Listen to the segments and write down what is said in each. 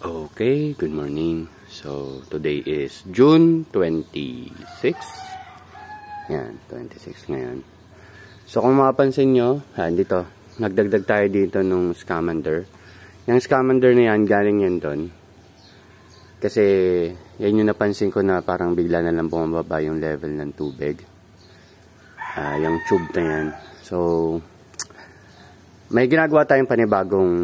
Okay, good morning. So, today is June 26. Yan, 26 ngayon. So, kung mapapansin nyo, dito, nagdagdag tayo dito nung Scamander. Yung Scamander na yan, galing yan doon. Kasi, yan yung napansin ko na parang bigla na lang bumababa yung level ng tubig. Yung tube na yan. So, may ginagawa tayong panibagong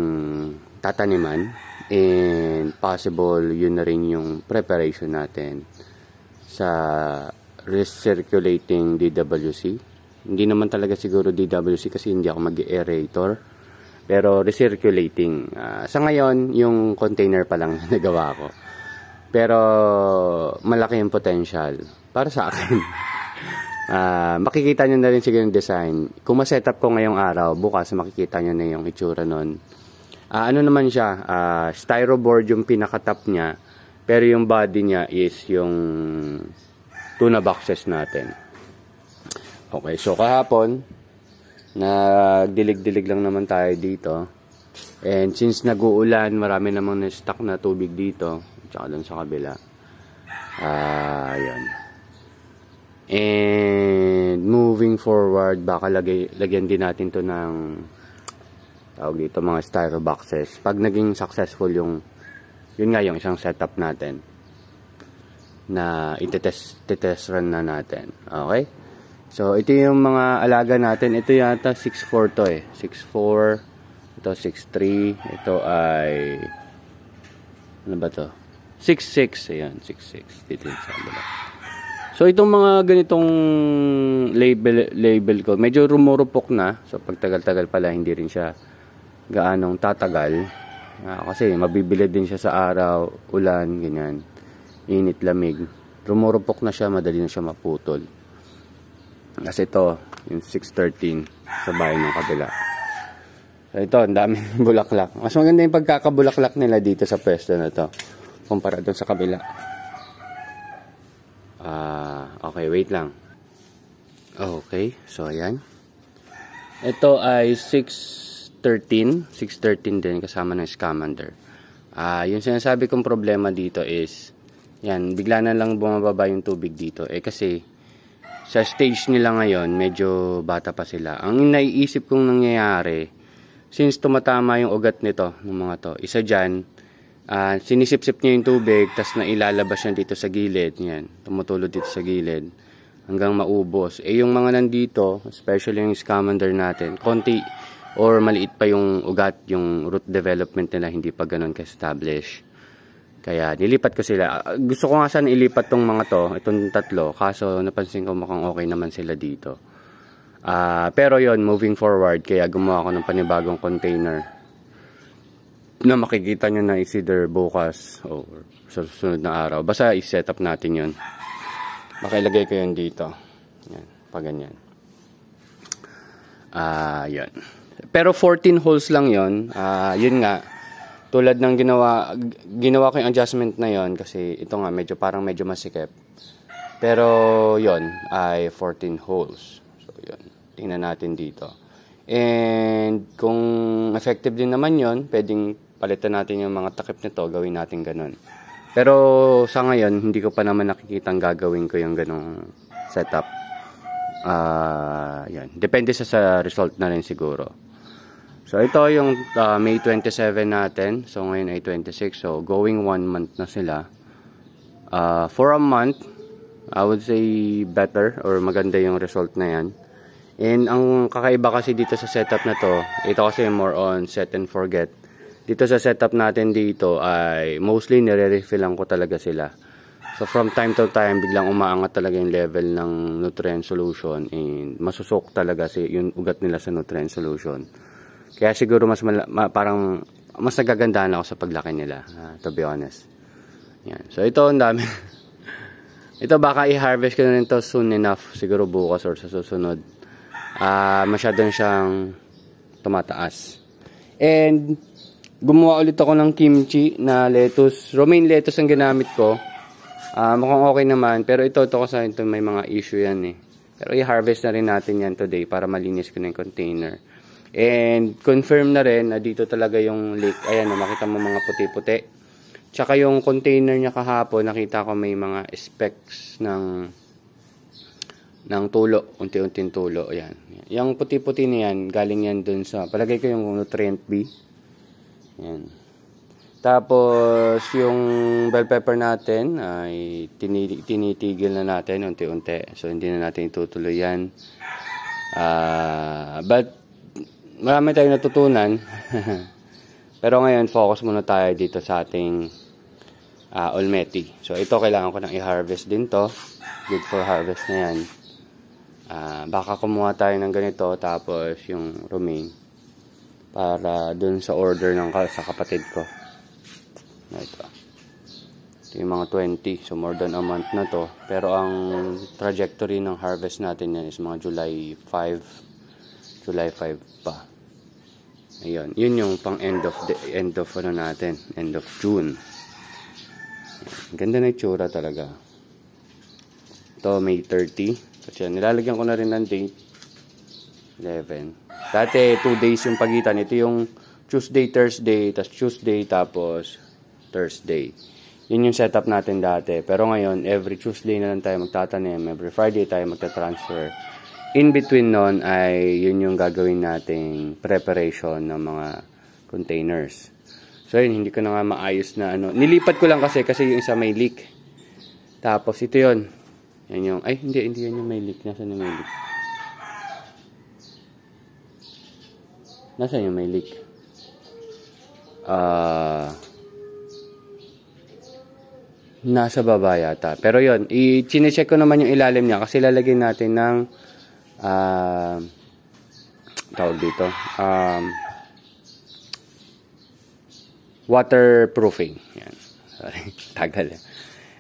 tataniman. And possible yun na rin yung preparation natin sa recirculating DWC. Hindi naman talaga siguro DWC kasi hindi ako mag-aerator. Pero recirculating. Sa ngayon, yung container pa lang nagawa ko. Pero malaki yung potential para sa akin. Makikita nyo na rin siguro yung design. Kung ma-setup ko ngayong araw, bukas makikita nyo na yung itsura nun. Ano naman siya, styroboard yung pinaka-top niya, pero yung body niya is yung tuna boxes natin. Okay, so kahapon, nagdilig-dilig lang naman tayo dito. And since nag-uulan, marami namang na-stock na tubig dito, tsaka dun sa kabila. Yun. And moving forward, baka lagyan din natin to ng tawag dito mga styro boxes. Pag naging successful yun nga yung isang setup natin na itetest run na natin. Okay? So, ito yung mga alaga natin. Ito yata 6'4 to eh. 6'4. Ito 6'3. Ito ay ano ba to? 6'6. Ayan, 6'6. Dito yung sa kabila. So, itong mga ganitong label ko, medyo rumurupok na. So, pag tagal-tagal pala, hindi rin siya gaanong tatagal. Kasi mabibili din siya sa araw, ulan, ganyan. Init, lamig. Rumurupok na siya, madali na siya maputol. Kasi ito, yung 613 sa bahay ng kabila. So, ito, ang daming bulaklak. Mas maganda yung pagkakabulaklak nila dito sa pwesto na to kumpara doon sa kabila. Okay, wait lang. Okay, so ayan. Ito ay 613 din kasama ng Scamander. Yung sinasabi kong problema dito is yan, bigla na lang bumababa yung tubig dito. Kasi sa stage nila ngayon, medyo bata pa sila. Ang naiisip kong nangyayari, since tumatama yung ugat nito, ng mga to, isa dyan, sinisip-sip niya yung tubig, tas nailalabas niya dito sa gilid. Yan, tumutulog dito sa gilid hanggang maubos. Yung mga nandito, especially yung Scamander natin, konti or maliit pa yung ugat, yung root development nila hindi pa ganun ka-establish. Kaya nilipat ko sila. Gusto ko nga sana ilipat tong mga to, itong tatlo, kaso napansin ko mukhang okay naman sila dito. Pero yon, moving forward, kaya gumawa ko ng panibagong container na makikita nyo na is either bukas o sa susunod na araw. Basta i-set up natin yon. Makilagay ko yun dito. Yan, pa ganyan. Yan. Pero 14 holes lang yon. Yun nga, tulad ng ginawa ko yung adjustment na yon kasi ito nga parang medyo masikip. Pero yon ay 14 holes. So yun, tingnan natin dito. And kung effective din naman yon, pwedeng palitan natin yung mga takip nito, gawin natin ganun. Pero sa ngayon, hindi ko pa naman nakikitang gagawin ko yung ganung setup. Yan. Depende sa result na rin siguro. So ito yung May 27 natin. So ngayon ay 26. So going 1 month na sila. For a month, I would say better or maganda yung result na yan. And ang kakaiba kasi dito sa setup na to, ito kasi more on set and forget. Dito sa setup natin dito ay mostly nire-refillan ko talaga sila. So from time to time, biglang umaangat talaga yung level ng nutrient solution and masusok talaga yung ugat nila sa nutrient solution. Kaya siguro parang mas nagagandahan ako sa paglaki nila, to be honest. Yan. So ito, ang dami. Ito baka i-harvest ko na rin to soon enough, siguro bukas or sa susunod. Masyadong siyang tumataas. And gumawa ulit ako ng kimchi na lettuce. Romaine lettuce ang ginamit ko. Mukhang okay naman. Pero ito kasi ito may mga issue yan eh. Pero i-harvest na rin natin yan today para malinis ko na yung container. And confirm na rin na dito talaga yung lake. Ayan, makita mo mga puti-puti. Tsaka yung container niya kahapon, nakita ko may mga specs ng tulo, unti-unting tulo. Ayan. Yung puti-puti na yan, galing yan dun sa, palagay ko yung nutrient B. Ayan. Tapos, yung bell pepper natin ay tinitigil na natin unti-unti. So, hindi na natin itutuloy yan. But, marami tayong natutunan. Pero ngayon, focus muna tayo dito sa ating Olmeti. So, ito kailangan ko nang i-harvest din to. Good for harvest na yan. Baka kumuha tayo ng ganito, tapos yung romaine para dun sa order sa kapatid ko. Ito yung mga 20. So, more than a month na to. Pero ang trajectory ng harvest natin yan is mga July 5 pa. Ayun, yun yung pang end of June. Ganda na itsura talaga. Ito, May 30. Kasi nilalagyan ko na rin ng date. 11. Dati, 2 days yung pagitan. Ito yung Tuesday, Thursday, tapos Thursday. Yun yung setup natin dati. Pero ngayon, every Tuesday na lang tayo magtatanim. Every Friday tayo magta-transfer. In between nun ay yun yung gagawin nating preparation ng mga containers. So yun, hindi ko na nga maayos na ano. Nilipat ko lang kasi yung isa may leak. Tapos ito yun. Yan yung, ay hindi yan yung may leak. Nasaan yung may leak? Nasaan yung may leak? Nasa baba yata. Pero yun, i-chinecheck ko naman yung ilalim niya kasi lalagyan natin ng tawag dito waterproofing. Yan. Sorry, tagal.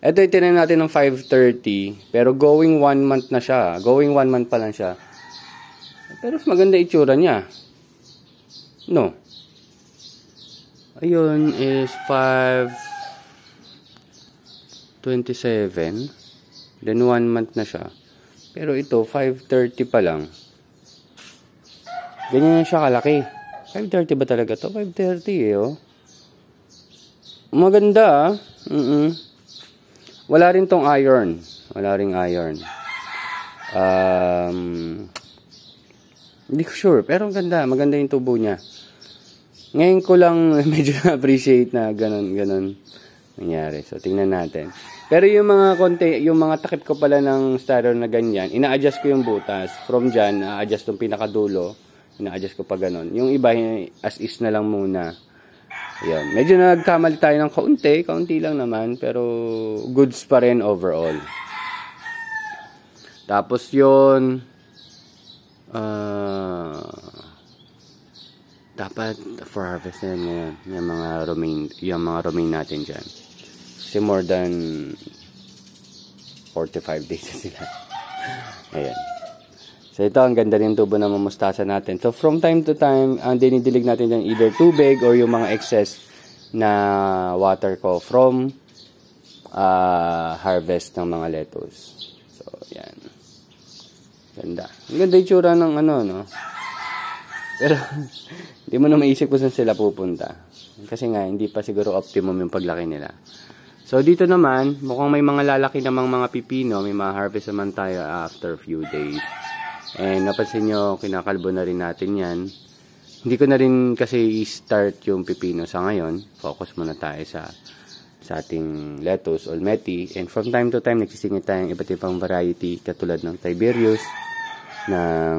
Ito yung tinanim natin ng 530 pero going 1 month na siya. Going 1 month pa lang siya. Pero maganda itsura niya. No. Ayun is 527 then 1 month na siya. Pero ito, 530 pa lang. Ganyan na siya kalaki. 530 ba talaga to? 530 oh. Maganda Wala rin tong iron. Wala ring iron. Hindi ko sure. Pero ganda. Maganda yung tubo niya. Ngayon ko lang medyo na-appreciate na ganun nangyari. So, tingnan natin. Pero yung mga takip ko pala ng starter na ganyan, ina-adjust ko yung butas. From dyan, na-adjust yung pinakadulo. Ina-adjust ko pa ganun. Yung iba, as is na lang muna. Ayan. Medyo nagkamali tayo ng kaunti lang naman. Pero goods pa rin overall. Tapos yun, dapat for harvest na yan. Yung mga romaine natin dyan. Kasi more than 45 days na sila. Ayan. So ito, ang ganda rin tubo ng mustasa natin. So from time to time, ang dinidilig natin dyan either tubig or yung mga excess na water ko from harvest ng mga lettuce. So, yan. Ganda. Ang ganda yung tsura ng no? Pero, hindi mo na maisip kung saan sila pupunta. Kasi nga, hindi pa siguro optimum yung paglaki nila. So, dito naman, mukhang may mga lalaki namang mga pipino. May mga harvest naman tayo after few days. And napansin nyo, kinakalbo na rin natin yan. Hindi ko na rin kasi i-start yung pipino sa ngayon. Focus muna tayo sa ating lettuce, olmeti. And from time to time, nagsisingit tayo ng iba't ibang variety. Katulad ng Tiberius, ng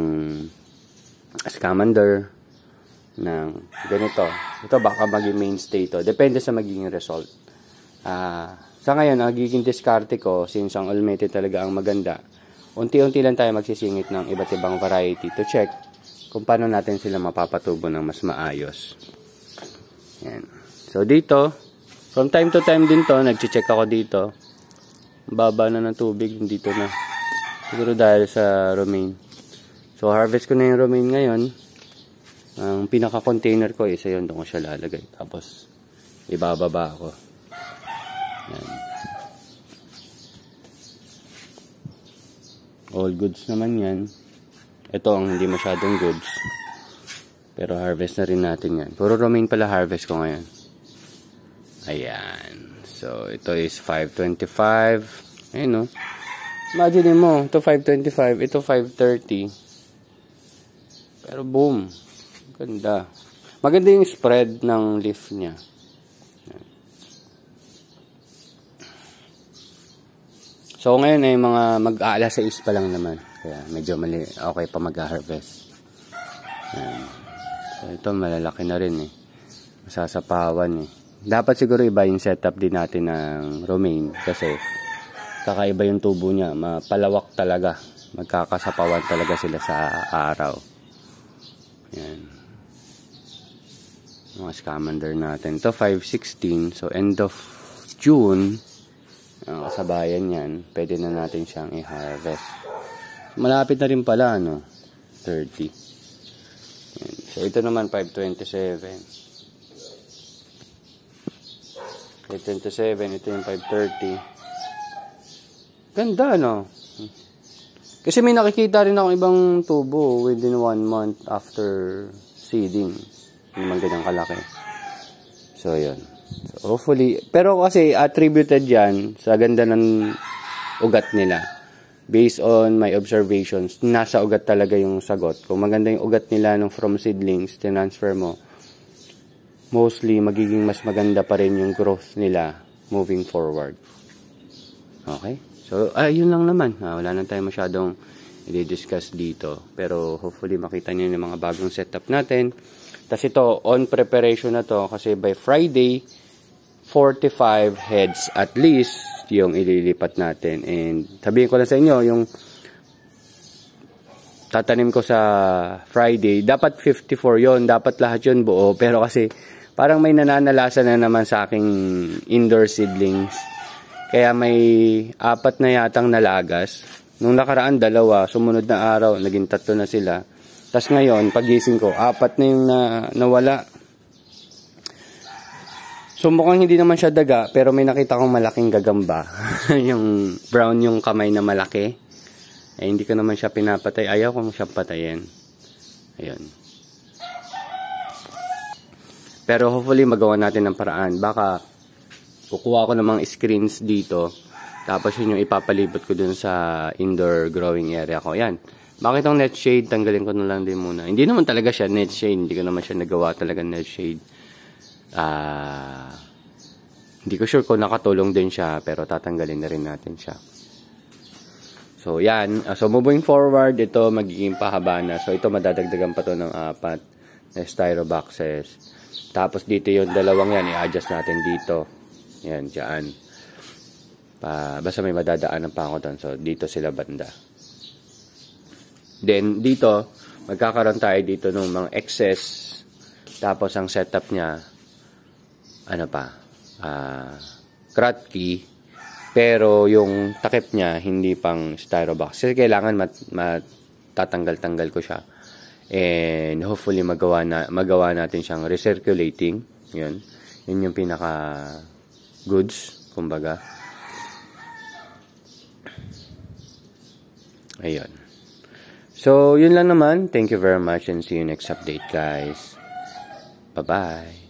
Scamander, ng ganito. Ito baka maging mainstay to. Depende sa magiging result. Sa ngayon, ang nagiging diskarte ko, since ang olmeti talaga ang maganda, unti-unti lang tayo magsisingit ng iba't ibang variety to check kung paano natin sila mapapatubo ng mas maayos. Yan. So, dito, from time to time din to, nag-check ako dito. Baba na ng tubig, dito na. Siguro dahil sa romaine. So, harvest ko na yung romaine ngayon. Ang pinaka-container ko, isa yun, doon ko siya lalagay. Tapos, ibababa ako. Yan. All goods naman yan. Ito ang hindi masyadong goods. Pero harvest na rin natin yan. Puro romaine pala harvest ko ngayon. Ayan. So, ito is 525. Ayun, no? Imagine mo, ito 525, ito 530. Pero boom. Ganda. Maganda yung spread ng leaf niya. So, ngayon ay mga mag-aalas 6 pa lang naman. Kaya medyo okay pa mag-harvest. Ayan. So, ito malalaki na rin eh. Masasapawan eh. Dapat siguro iba yung setup din natin ng romaine kasi kakaiba yung tubo niya, mapalawak talaga, magkakasapawan talaga sila sa araw. Yan. Mga scamander natin. Ito 516, so end of June, kasabayan yan, pwede na natin siyang i-harvest. Malapit na rin pala, no? 30. Yan. So ito naman 527. 527, ito yung 530. Ganda, no? Kasi may nakikita rin ako ibang tubo within 1 month after seeding. Hindi naman ganyang kalaki. So, yun. So, hopefully, pero kasi attributed yan sa ganda ng ugat nila. Based on my observations, nasa ugat talaga yung sagot. Kung maganda yung ugat nila nung from seedlings, tinransfer mo, mostly magiging mas maganda pa rin yung growth nila moving forward. Okay? So, yun lang naman. Wala na tayo masyadong i-discuss dito. Pero hopefully makita niyo yung mga bagong setup natin. Tapos ito, on preparation na to kasi by Friday, 45 heads at least yung ililipat natin. And sabihin ko lang sa inyo, yung tatanim ko sa Friday, dapat 54 yon, dapat lahat yun buo. Pero kasi parang may nananalasa na naman sa aking indoor seedlings. Kaya may 4 na yatang nalagas. Nung nakaraan 2, sumunod na araw, naging 3 na sila. Tapos ngayon, pagising ko, 4 na yung nawala. So mukhang hindi naman siya daga, pero may nakita kong malaking gagamba. Yung brown yung kamay na malaki. Hindi ko naman siya pinapatay. Ayaw kong siya patayin. Ayun. Pero hopefully magawa natin ng paraan. Baka kukuha ko ng mga screens dito. Tapos yun yung ipapalibot ko dun sa indoor growing area ko. Yan. Bakit ang net shade? Tanggalin ko na lang din muna. Hindi naman talaga siya net shade. Hindi ko naman siya nagawa talaga net shade. Hindi ko sure kung nakatulong din siya. Pero tatanggalin na rin natin siya. So yan. So moving forward, ito magiging pahaba na. So ito madadagdagan pa to ng 4 na styro boxes. Tapos dito yung 2 yan, i-adjust natin dito. Yan, dyan. Basta may madadaanan pa ako doon. So, dito sila banda. Then, dito, magkakaroon tayo dito ng mga excess. Tapos, ang setup niya, Kratky. Pero, yung takip niya, hindi pang styro box. Kasi kailangan matatanggal-tanggal ko siya. And hopefully magawa natin siyang recirculating. Yun yung pinaka goods, kumbaga. Ayun. So, yun lang naman. Thank you very much and see you next update, guys. Bye-bye.